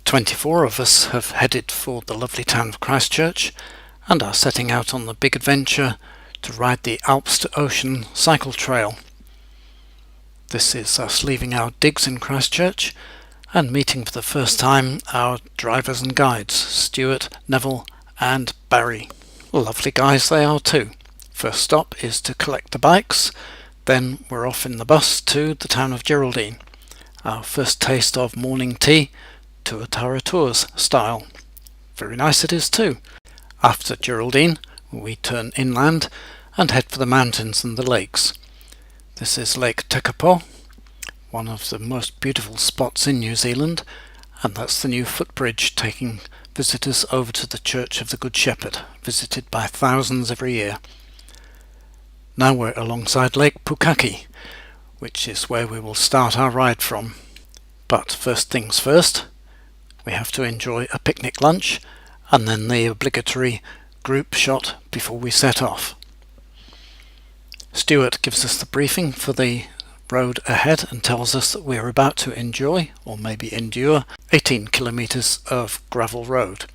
24 of us have headed for the lovely town of Christchurch and are setting out on the big adventure to ride the Alps to Ocean cycle trail. This is us leaving our digs in Christchurch and meeting for the first time our drivers and guides, Stuart, Neville and Barry. Lovely guys they are too. First stop is to collect the bikes, then we're off in the bus to the town of Geraldine. Our first taste of morning tea, Tuatara Tours style. Very nice it is too. After Geraldine we turn inland and head for the mountains and the lakes. This is Lake Tekapo, one of the most beautiful spots in New Zealand, and that's the new footbridge taking visitors over to the Church of the Good Shepherd, visited by thousands every year. Now we're alongside Lake Pukaki, which is where we will start our ride from. But first things first, we have to enjoy a picnic lunch and then the obligatory group shot before we set off. Stuart gives us the briefing for the road ahead and tells us that we are about to enjoy, or maybe endure, 18 kilometres of gravel road.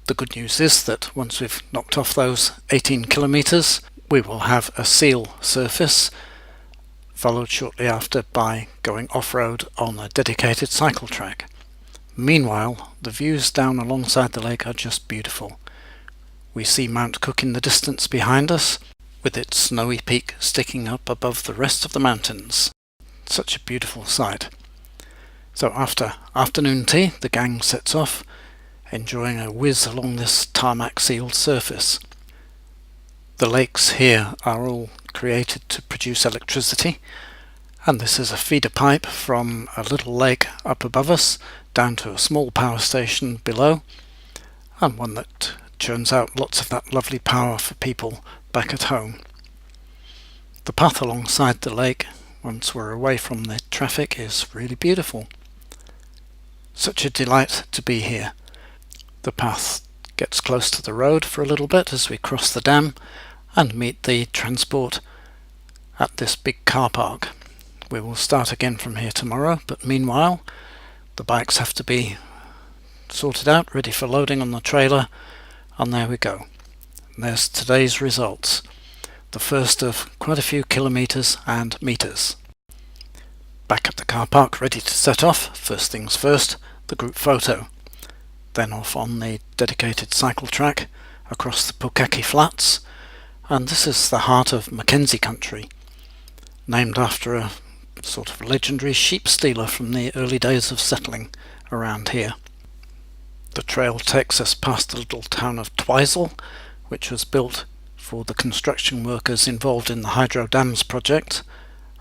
The good news is that once we've knocked off those 18 kilometres, we will have a seal surface, followed shortly after by going off-road on a dedicated cycle track. Meanwhile, the views down alongside the lake are just beautiful. We see Mount Cook in the distance behind us, with its snowy peak sticking up above the rest of the mountains. Such a beautiful sight. So after afternoon tea, the gang sets off, enjoying a whiz along this tarmac sealed surface. The lakes here are all created to produce electricity, and this is a feeder pipe from a little lake up above us down to a small power station below, and one that churns out lots of that lovely power for people back at home. The path alongside the lake, once we're away from the traffic, is really beautiful. Such a delight to be here. The path gets close to the road for a little bit as we cross the dam and meet the transport at this big car park. We will start again from here tomorrow, but meanwhile the bikes have to be sorted out, ready for loading on the trailer, and there we go. And there's today's results, the first of quite a few kilometres and metres. Back at the car park, ready to set off. First things first, the group photo. Then off on the dedicated cycle track across the Pukaki Flats, and this is the heart of Mackenzie country, named after a sort of legendary sheep stealer from the early days of settling around here. The trail takes us past the little town of Twizel, which was built for the construction workers involved in the hydro dams project,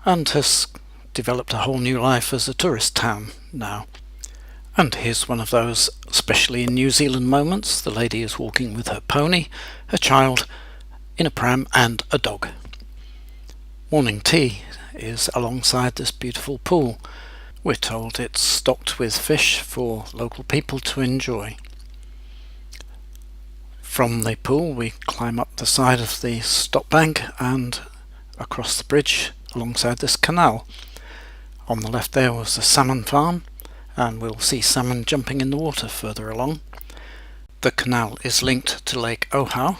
and has developed a whole new life as a tourist town now. And here's one of those, especially in New Zealand moments. The lady is walking with her pony, her child in a pram and a dog. Morning tea is alongside this beautiful pool. We're told it's stocked with fish for local people to enjoy. From the pool we climb up the side of the stop bank and across the bridge alongside this canal. On the left there was a salmon farm, and we'll see salmon jumping in the water further along. The canal is linked to Lake Ohau,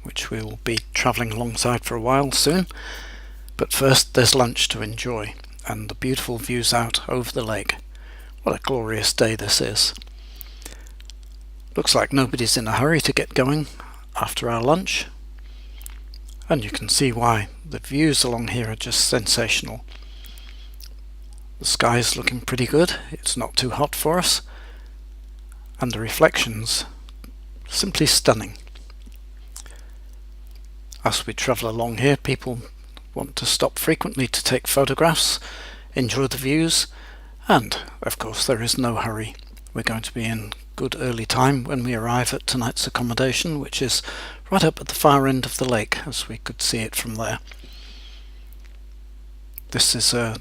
which we will be travelling alongside for a while soon, but first there's lunch to enjoy and the beautiful views out over the lake. What a glorious day this is. Looks like nobody's in a hurry to get going after our lunch, and you can see why. The views along here are just sensational. The sky's looking pretty good, it's not too hot for us, and the reflections simply stunning. As we travel along here, people want to stop frequently to take photographs, enjoy the views, and of course there is no hurry. We're going to be in good early time when we arrive at tonight's accommodation, which is right up at the far end of the lake, as we could see it from there. This is a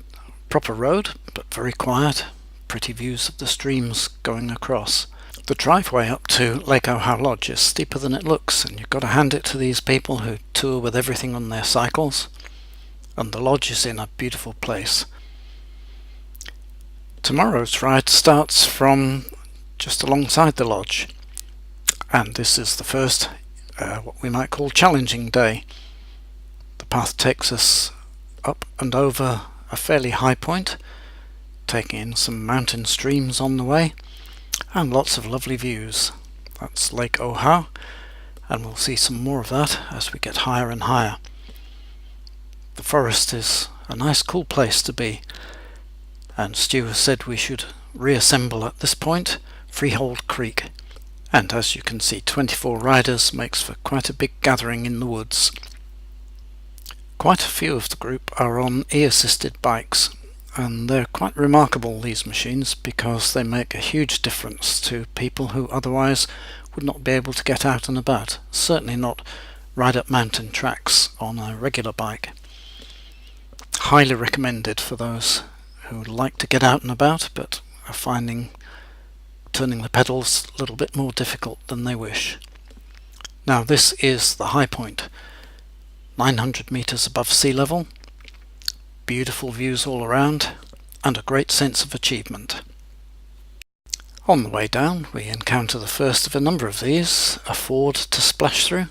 proper road, but very quiet. Pretty views of the streams going across. The driveway up to Lake Ohau Lodge is steeper than it looks, and you've got to hand it to these people who tour with everything on their cycles. And the lodge is in a beautiful place. Tomorrow's ride starts from just alongside the lodge, and this is the first what we might call challenging day. The path takes us up and over a fairly high point, taking in some mountain streams on the way and lots of lovely views. That's Lake Oahu, and we'll see some more of that as we get higher and higher. The forest is a nice cool place to be, and Stu has said we should reassemble at this point, Freehold Creek, and as you can see 24 riders makes for quite a big gathering in the woods. Quite a few of the group are on e-assisted bikes, and they're quite remarkable, these machines, because they make a huge difference to people who otherwise would not be able to get out and about, certainly not ride up mountain tracks on a regular bike. Highly recommended for those who like to get out and about but are finding turning the pedals a little bit more difficult than they wish. Now this is the high point, 900 meters above sea level, beautiful views all around and a great sense of achievement. On the way down we encounter the first of a number of these, a ford to splash through.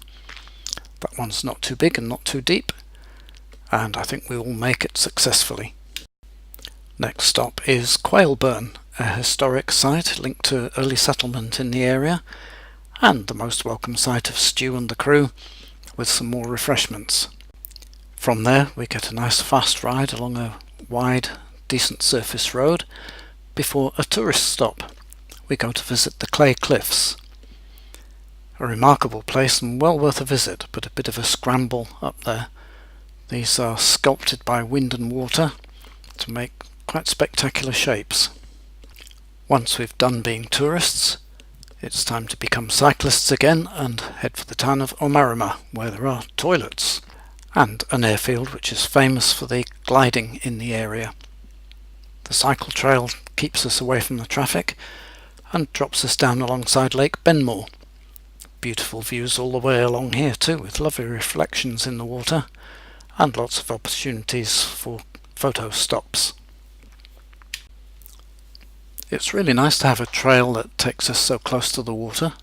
That one's not too big and not too deep, and I think we will make it successfully. Next stop is Quailburn, a historic site linked to early settlement in the area, and the most welcome sight of Stu and the crew, with some more refreshments. From there we get a nice fast ride along a wide, decent surface road before a tourist stop. We go to visit the Clay Cliffs. A remarkable place and well worth a visit, but a bit of a scramble up there. These are sculpted by wind and water to make quite spectacular shapes. Once we've done being tourists, it's time to become cyclists again and head for the town of Omarama, where there are toilets and an airfield which is famous for the gliding in the area. The cycle trail keeps us away from the traffic and drops us down alongside Lake Benmore. Beautiful views all the way along here too, with lovely reflections in the water and lots of opportunities for photo stops. It's really nice to have a trail that takes us so close to the water,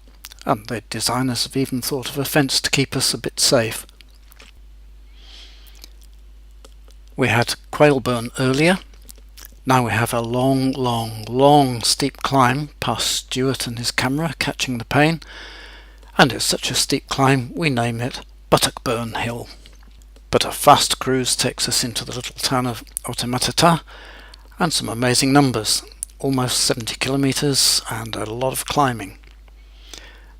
and the designers have even thought of a fence to keep us a bit safe. We had Quailburn earlier. Now we have a long steep climb past Stuart and his camera catching the pain, and it's such a steep climb we name it Buttockburn Hill. But a fast cruise takes us into the little town of Otematata, and some amazing numbers, almost 70 kilometres and a lot of climbing.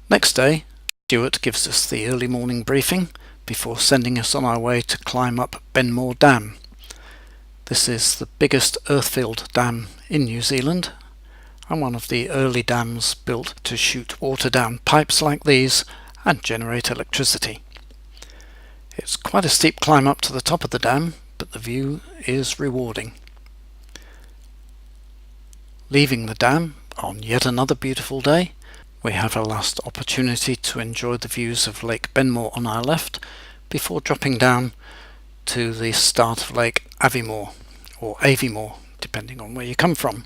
Next day, Stuart gives us the early morning briefing before sending us on our way to climb up Benmore Dam. This is the biggest earth-filled dam in New Zealand, and one of the early dams built to shoot water down pipes like these and generate electricity. It's quite a steep climb up to the top of the dam, but the view is rewarding. Leaving the dam on yet another beautiful day, we have a last opportunity to enjoy the views of Lake Benmore on our left before dropping down to the start of Lake Aviemore, or Aviemore, depending on where you come from.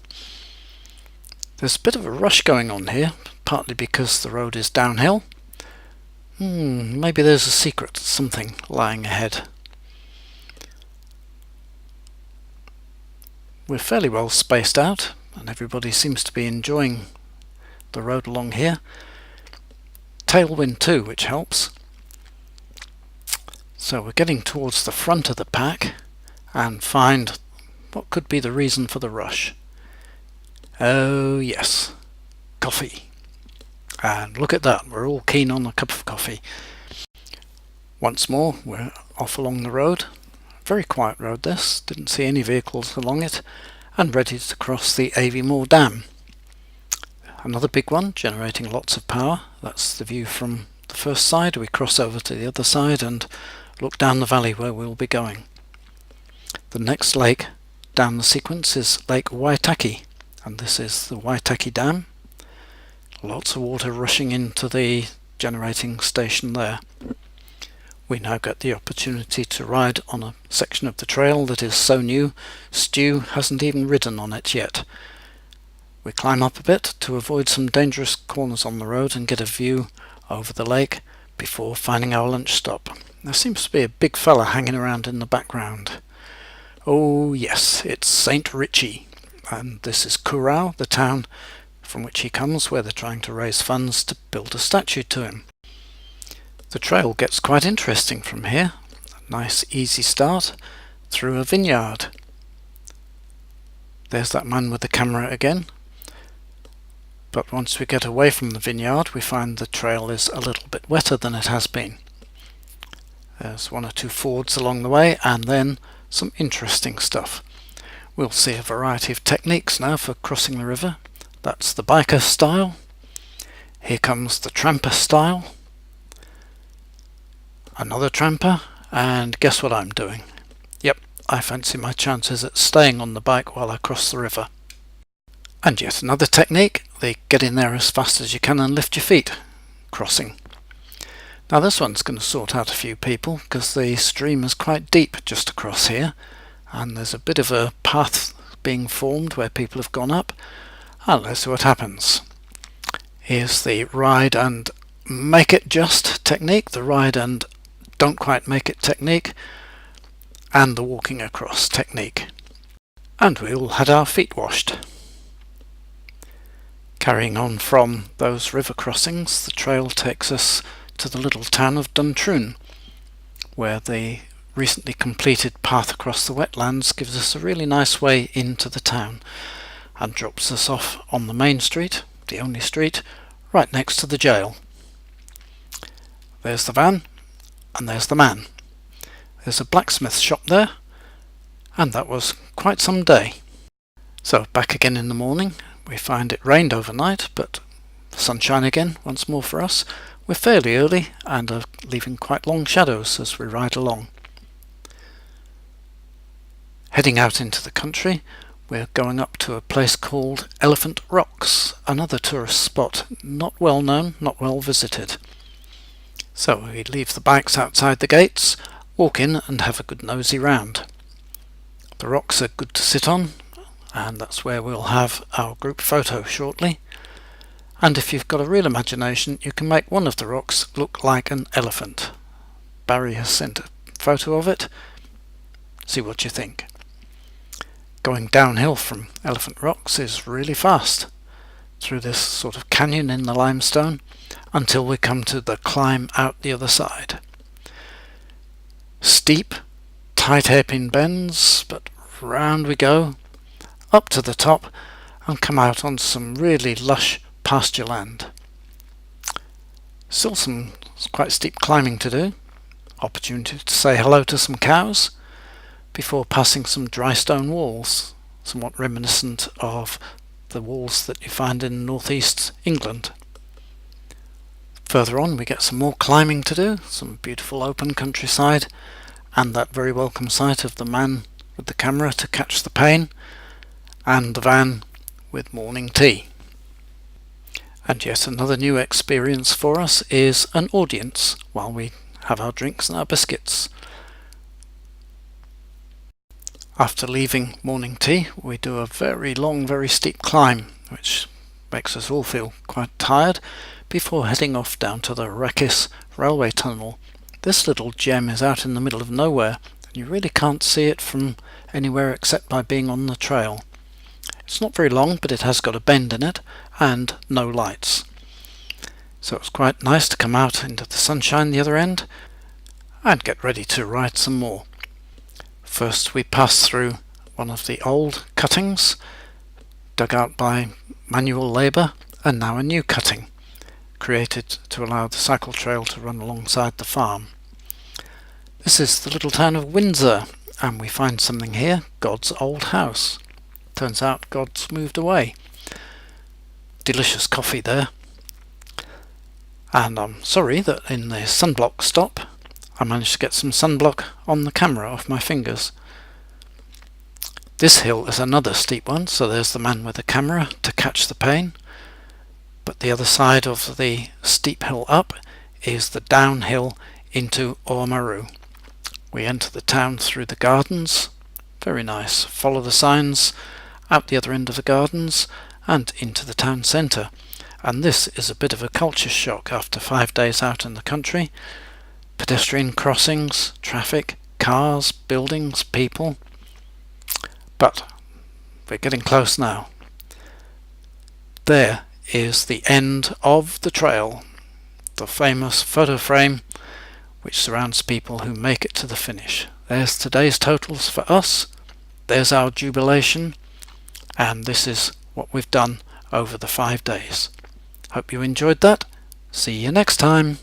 There's a bit of a rush going on here, partly because the road is downhill. Maybe there's a secret, something lying ahead. We're fairly well spaced out, and everybody seems to be enjoying the road along here. Tailwind too, which helps. So we're getting towards the front of the pack and find what could be the reason for the rush. Oh yes, coffee. And look at that, we're all keen on a cup of coffee. Once more, we're off along the road. Very quiet road this, didn't see any vehicles along it, and ready to cross the Aviemore Dam. Another big one, generating lots of power. That's the view from the first side. We cross over to the other side and look down the valley where we'll be going. The next lake down the sequence is Lake Waihi, and this is the Waihi Dam. Lots of water rushing into the generating station there. We now get the opportunity to ride on a section of the trail that is so new, Stu hasn't even ridden on it yet. we climb up a bit to avoid some dangerous corners on the road and get a view over the lake before finding our lunch stop. There seems to be a big fella hanging around in the background. Oh yes, it's St. Ritchie, and this is Curragh, the town from which he comes, where they're trying to raise funds to build a statue to him. The trail gets quite interesting from here. A nice easy start through a vineyard. There's that man with the camera again. But once we get away from the vineyard, we find the trail is a little bit wetter than it has been. There's one or two fords along the way, and then some interesting stuff. We'll see a variety of techniques now for crossing the river. That's the biker style. Here comes the tramper style. Another tramper, and guess what I'm doing? Yep, I fancy my chances at staying on the bike while I cross the river. And yet another technique, the get in there as fast as you can and lift your feet crossing. Now this one's going to sort out a few people because the stream is quite deep just across here, and there's a bit of a path being formed where people have gone up. And let's see what happens. Here's the ride and make it just technique, the ride and don't quite make it technique, and the walking across technique. And we all had our feet washed. Carrying on from those river crossings, the trail takes us to the little town of Duntroon, where the recently completed path across the wetlands gives us a really nice way into the town and drops us off on the main street, the only street, right next to the jail. There's the van, and there's the man. There's a blacksmith shop there, and that was quite some day. So back again in the morning. We find it rained overnight, but sunshine again once more for us. We're fairly early and are leaving quite long shadows as we ride along. Heading out into the country, we're going up to a place called Elephant Rocks, another tourist spot, not well known, not well visited. So we leave the bikes outside the gates, walk in and have a good nosy round. The rocks are good to sit on, and that's where we'll have our group photo shortly. And if you've got a real imagination, you can make one of the rocks look like an elephant. Barry has sent a photo of it. See what you think. Going downhill from Elephant Rocks is really fast, through this sort of canyon in the limestone, until we come to the climb out the other side. Steep, tight hairpin bends, but round we go, up to the top, and come out on some really lush pasture land. Still some quite steep climbing to do. Opportunity to say hello to some cows before passing some dry stone walls, somewhat reminiscent of the walls that you find in northeast England. Further on we get some more climbing to do, some beautiful open countryside, and that very welcome sight of the man with the camera to catch the pain, and the van with morning tea. And yet another new experience for us is an audience while we have our drinks and our biscuits. After leaving morning tea, we do a very long, very steep climb, which makes us all feel quite tired, before heading off down to the Wreckis railway tunnel. This little gem is out in the middle of nowhere, and you really can't see it from anywhere except by being on the trail. It's not very long, but it has got a bend in it, and no lights. So it's quite nice to come out into the sunshine the other end, and get ready to ride some more. First we pass through one of the old cuttings, dug out by manual labour, and now a new cutting, created to allow the cycle trail to run alongside the farm. This is the little town of Windsor, and we find something here, God's old house. Turns out God's moved away. Delicious coffee there. And I'm sorry that in the sunblock stop I managed to get some sunblock on the camera off my fingers. This hill is another steep one, so there's the man with the camera to catch the pain. But the other side of the steep hill up is the downhill into Oamaru. We enter the town through the gardens. Very nice. Follow the signs out the other end of the gardens, and into the town centre. And this is a bit of a culture shock after 5 days out in the country. Pedestrian crossings, traffic, cars, buildings, people. But we're getting close now. There is the end of the trail, the famous photo frame which surrounds people who make it to the finish. There's today's totals for us, there's our jubilation, and this is what we've done over the 5 days. Hope you enjoyed that. See you next time.